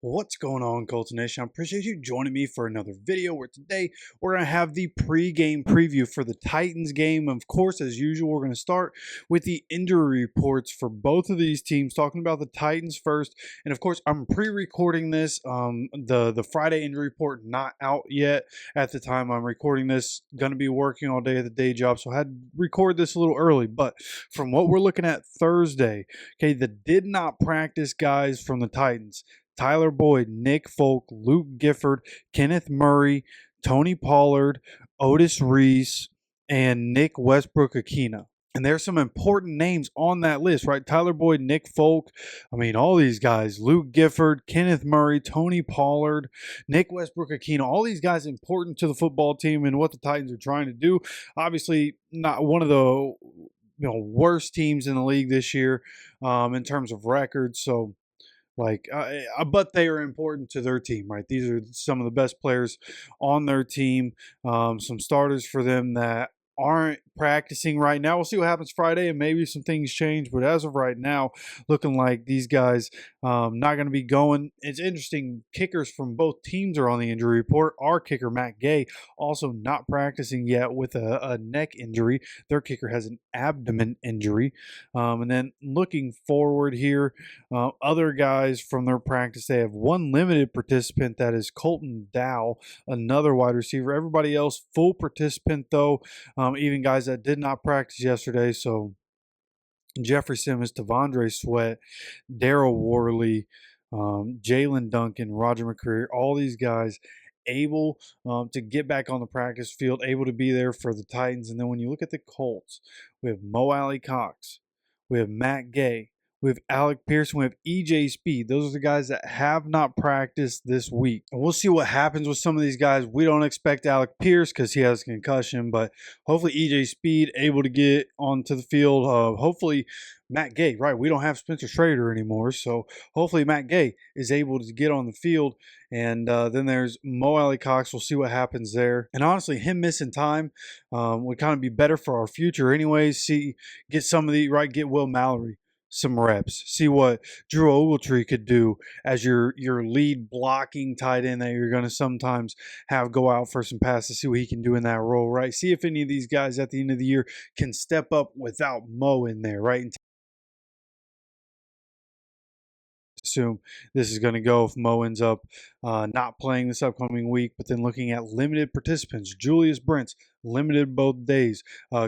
What's going on, Colts Nation? I appreciate you joining me for another video where today we're going to have the pre-game preview for the Titans game. Of course, as usual, we're going to start with the injury reports for both of these teams, talking about the Titans first. And of course, I'm pre-recording this. The Friday injury report not out yet at the time I'm recording this. Going to be working all day at the day job, so I had to record this a little early. But from what we're looking at Thursday, okay, the did not practice guys from the Titans: Tyler Boyd, Nick Folk, Luke Gifford, Kenneth Murray, Tony Pollard, Otis Reese, and Nick Westbrook-Akina. And there's some important names on that list, right? Tyler Boyd, Nick Folk, I mean, all these guys, Luke Gifford, Kenneth Murray, Tony Pollard, Nick Westbrook-Akina, all these guys important to the football team and what the Titans are trying to do. Obviously, not one of the worst teams in the league this year in terms of records. So but they are important to their team, right? These are some of the best players on their team. Some starters for them that aren't practicing right now. We'll see what happens Friday, and maybe some things change. But as of right now, looking like these guys not going to be going. It's interesting. Kickers from both teams are on the injury report. Our kicker, Matt Gay, also not practicing yet with a neck injury. Their kicker has an abdomen injury. And then looking forward here, other guys from their practice, they have one limited participant, that is Colton Dow, another wide receiver. Everybody else full participant, though, even guys that did not practice yesterday. So Jeffrey Simmons, Tavondre Sweat, Daryl Worley, Jalen Duncan, Roger McCreary, all these guys able to get back on the practice field, able to be there for the Titans. And then when you look at the Colts, we have Mo Alley Cox, we have Matt Gay, we have Alec Pearson, we have EJ Speed. Those are the guys that have not practiced this week. And we'll see what happens with some of these guys. We don't expect Alec Pierce because he has a concussion, but hopefully EJ Speed able to get onto the field. Hopefully Matt Gay, right? We don't have Spencer Schrader anymore, so hopefully Matt Gay is able to get on the field. And then there's Mo Alley Cox. We'll see what happens there. And honestly, him missing time would kind of be better for our future anyways. Get some of the, right, get Will Mallory some reps. See what Drew Ogletree could do as your lead blocking tight end that you're going to sometimes have go out for some passes. See what he can do in that role, right? See if any of these guys at the end of the year can step up without Mo in there, right? And assume this is going to go if Mo ends up not playing this upcoming week. But then looking at limited participants, Julius Brents, limited both days.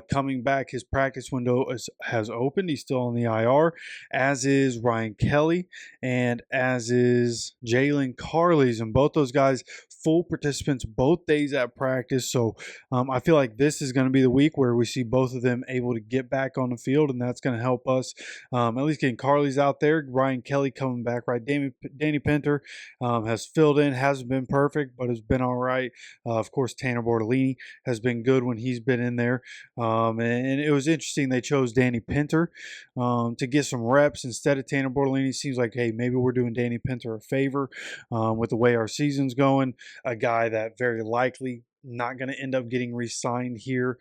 Coming back, his practice window has opened. He's still on the IR, as is Ryan Kelly, and as is Jalen Carley's. And both those guys full participants both days at practice. So I feel like this is going to be the week where we see both of them able to get back on the field, and that's going to help us at least getting Carley's out there. Ryan Kelly coming back, right? Danny Pinter has filled in, hasn't been perfect, but has been all right. Of course, Tanner Bortolini has been good when he's been in there. And it was interesting they chose Danny Pinter to get some reps instead of Tanner Bortolini. Seems like, hey, maybe we're doing Danny Pinter a favor with the way our season's going. A guy that very likely not going to end up getting re-signed here.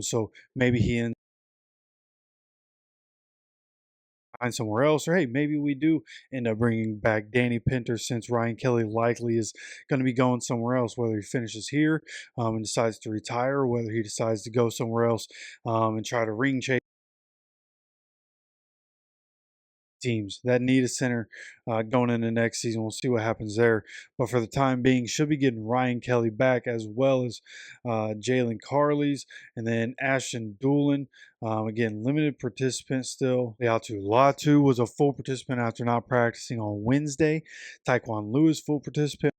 So maybe he ends somewhere else, or hey, maybe we do end up bringing back Danny Pinter, since Ryan Kelly likely is going to be going somewhere else, whether he finishes here and decides to retire, or whether he decides to go somewhere else and try to ring chase teams that need a center going into next season. We'll see what happens there. But for the time being, should be getting Ryan Kelly back, as well as Jalen Carley's, and then Ashton Doolin. Again, limited participant still. Leatu Latu was a full participant after not practicing on Wednesday. Taekwon Lewis, full participant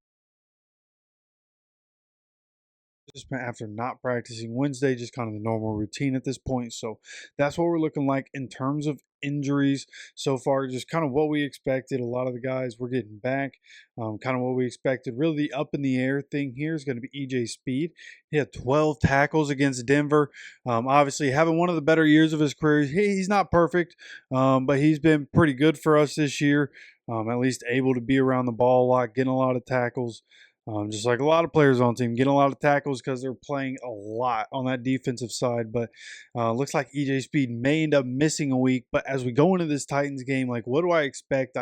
after not practicing Wednesday, just kind of the normal routine at this point. So that's what we're looking like in terms of injuries so far. Just kind of what we expected. A lot of the guys we're getting back, kind of what we expected. Really, the up in the air thing here is going to be EJ Speed. He had 12 tackles against Denver. Obviously, having one of the better years of his career. He's not perfect, but he's been pretty good for us this year. At least able to be around the ball a lot, getting a lot of tackles. Just like a lot of players on the team, getting a lot of tackles because they're playing a lot on that defensive side. But looks like EJ Speed may end up missing a week. But as we go into this Titans game, like, what do I expect?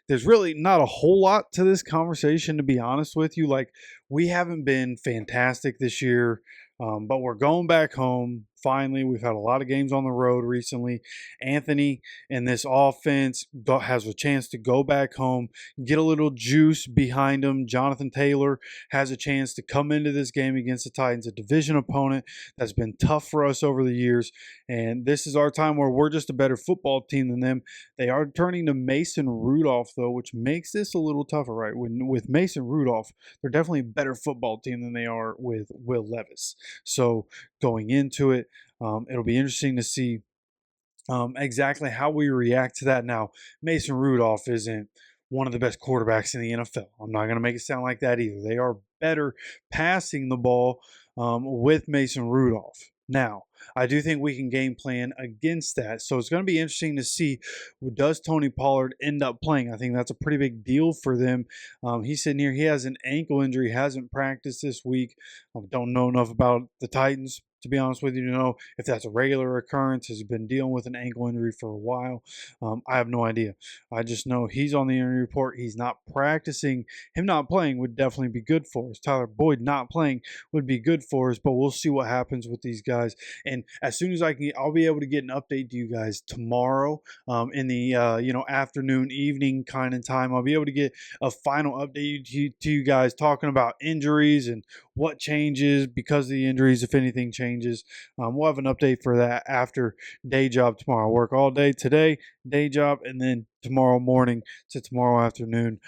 there's really not a whole lot to this conversation, to be honest with you. Like, we haven't been fantastic this year, but we're going back home. Finally, we've had a lot of games on the road recently. Anthony and this offense has a chance to go back home, get a little juice behind him. Jonathan Taylor has a chance to come into this game against the Titans, a division opponent that's been tough for us over the years. And this is our time where we're just a better football team than them. They are turning to Mason Rudolph, though, which makes this a little tougher, right? With Mason Rudolph, they're definitely a better football team than they are with Will Levis. So going into it, it'll be interesting to see exactly how we react to that. Now, Mason Rudolph isn't one of the best quarterbacks in the NFL. I'm not going to make it sound like that either. They are better passing the ball with Mason Rudolph. Now, I do think we can game plan against that. So it's going to be interesting to see, does Tony Pollard end up playing? I think that's a pretty big deal for them. He's sitting here. He has an ankle injury, hasn't practiced this week. I don't know enough about the Titans, to be honest with you, to know if that's a regular occurrence. Has he been dealing with an ankle injury for a while? I have no idea. I just know he's on the injury report. He's not practicing. Him not playing would definitely be good for us. Tyler Boyd not playing would be good for us, but we'll see what happens with these guys. And as soon as I can, I'll be able to get an update to you guys tomorrow in the afternoon, evening kind of time. I'll be able to get a final update to you guys talking about injuries and what changes because of the injuries, if anything changes. We'll have an update for that after day job tomorrow. I work all day today, day job, and then tomorrow morning to tomorrow afternoon.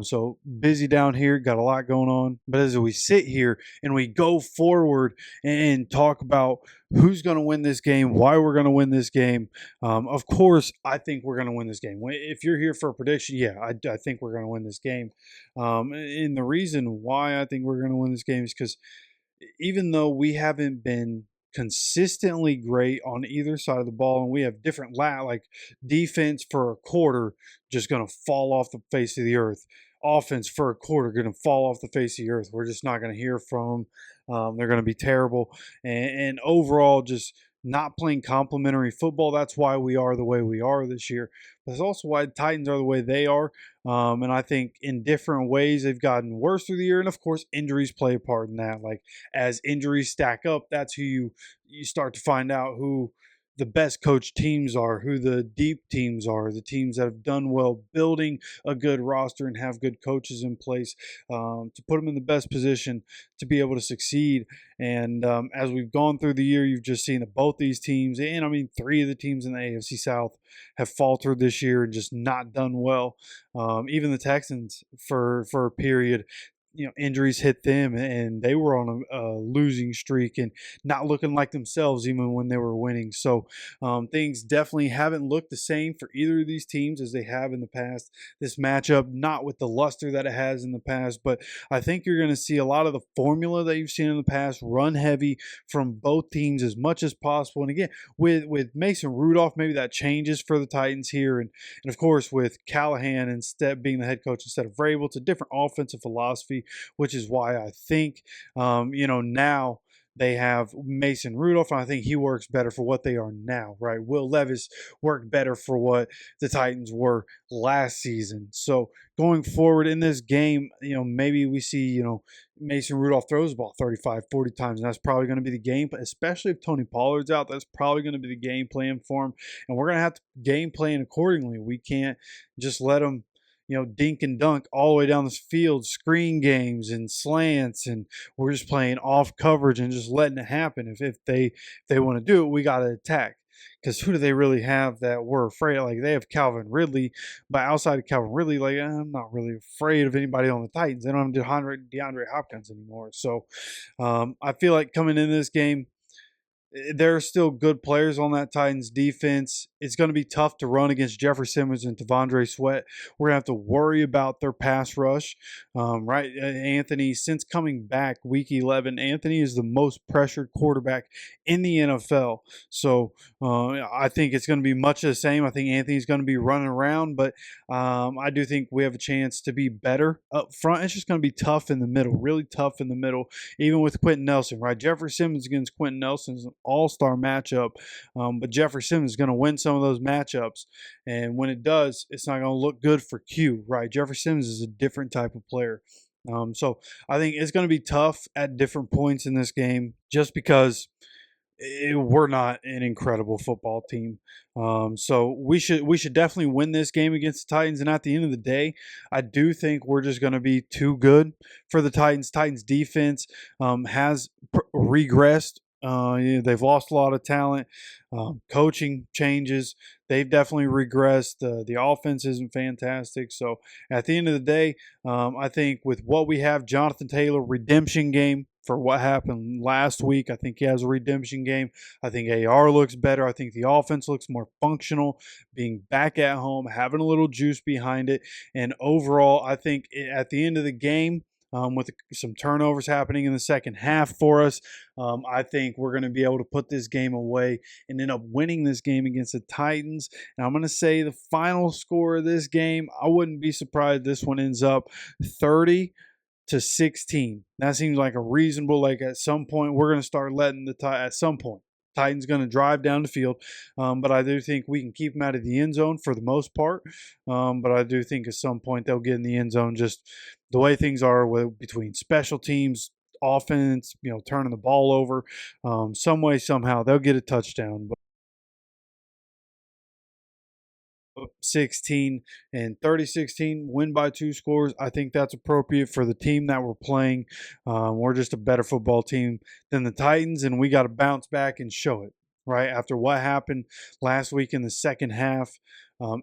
So busy down here, got a lot going on. But as we sit here and we go forward and talk about who's going to win this game, why we're going to win this game, of course, I think we're going to win this game. If you're here for a prediction, yeah, I think we're going to win this game. And the reason why I think we're going to win this game is because even though we haven't been consistently great on either side of the ball, and we have different like defense for a quarter just going to fall off the face of the earth, offense for a quarter going to fall off the face of the earth. We're just not going to hear from them. They're going to be terrible, and overall just not playing complementary football. That's why we are the way we are this year. But that's also why the Titans are the way they are. And I think in different ways they've gotten worse through the year. And of course, injuries play a part in that. Like, as injuries stack up, that's who you start to find out who the best coached teams are, who the deep teams are, the teams that have done well building a good roster and have good coaches in place to put them in the best position to be able to succeed. And as we've gone through the year, you've just seen that both these teams, and I mean 3 of the teams in the AFC South, have faltered this year and just not done well. Even the Texans for a period, injuries hit them and they were on a losing streak and not looking like themselves even when they were winning. So things definitely haven't looked the same for either of these teams as they have in the past. This matchup, not with the luster that it has in the past, but I think you're going to see a lot of the formula that you've seen in the past, run heavy from both teams as much as possible. And again, with Mason Rudolph, maybe that changes for the Titans here. And of course, with Callahan instead being the head coach instead of Vrabel, it's a different offensive philosophy, which is why I think, now they have Mason Rudolph, and I think he works better for what they are now, right? Will Levis worked better for what the Titans were last season. So going forward in this game, maybe we see, Mason Rudolph throws the ball 35, 40 times, and that's probably going to be the game, especially if Tony Pollard's out. That's probably going to be the game plan for him, and we're going to have to game plan accordingly. We can't just let him dink and dunk all the way down the field, screen games and slants, and we're just playing off coverage and just letting it happen. If they want to do it, we got to attack. Because who do they really have that we're afraid of? Like, they have Calvin Ridley, but outside of Calvin Ridley, like, I'm not really afraid of anybody on the Titans. They don't have DeAndre Hopkins anymore. So I feel like coming into this game, there are still good players on that Titans defense. It's going to be tough to run against Jeffrey Simmons and T'Vondre Sweat. We're going to have to worry about their pass rush, right? Anthony, since coming back week 11, Anthony is the most pressured quarterback in the NFL. So I think it's going to be much of the same. I think Anthony's going to be running around, but I do think we have a chance to be better up front. It's just going to be tough in the middle, really tough in the middle, even with Quentin Nelson, right? Jeffrey Simmons against Quentin Nelson all-star matchup. But Jeffrey Simmons is going to win some of those matchups. And when it does, it's not going to look good for Q, right? Jeffrey Simmons is a different type of player. So I think it's going to be tough at different points in this game just because we're not an incredible football team. So we should definitely win this game against the Titans. And at the end of the day, I do think we're just going to be too good for the Titans. Titans defense has regressed. They've lost a lot of talent. Coaching changes. They've definitely regressed. The offense isn't fantastic. So at the end of the day, I think with what we have, Jonathan Taylor redemption game for what happened last week. I think he has a redemption game. I think AR looks better. I think the offense looks more functional, being back at home, having a little juice behind it. And overall, I think at the end of the game, with some turnovers happening in the second half for us, I think we're going to be able to put this game away and end up winning this game against the Titans. And I'm going to say the final score of this game, I wouldn't be surprised this one ends up 30-16. That seems like a reasonable, like at some point we're going to start letting at some point Titans going to drive down the field, but I do think we can keep them out of the end zone for the most part. But I do think at some point they'll get in the end zone. Just the way things are between special teams, offense, turning the ball over, some way somehow they'll get a touchdown. 16 and 30-16, win by 2 scores. I think that's appropriate for the team that we're playing. We're just a better football team than the Titans, and we got to bounce back and show it, right? After what happened last week in the second half,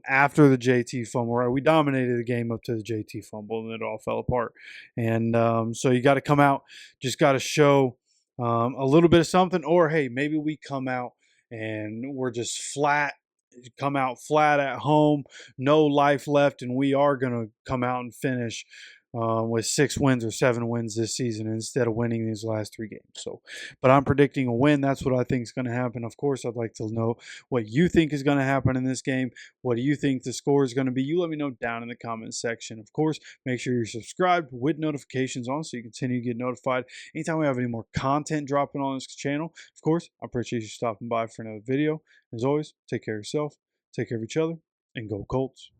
after the JT fumble, right? We dominated the game up to the JT fumble, and it all fell apart. And so you got to come out, just got to show a little bit of something, or hey, maybe we come out and we're just flat, come out flat at home, no life left, and we are going to come out and finish with 6 wins or 7 wins this season instead of winning these last 3 games. So, but I'm predicting a win. That's what I think is going to happen. Of course, I'd like to know what you think is going to happen in this game. What do you think the score is going to be? You let me know down in the comments section. Of course, make sure you're subscribed with notifications on so you continue to get notified anytime we have any more content dropping on this channel. Of course, I appreciate you stopping by for another video. As always, take care of yourself, take care of each other, and go Colts.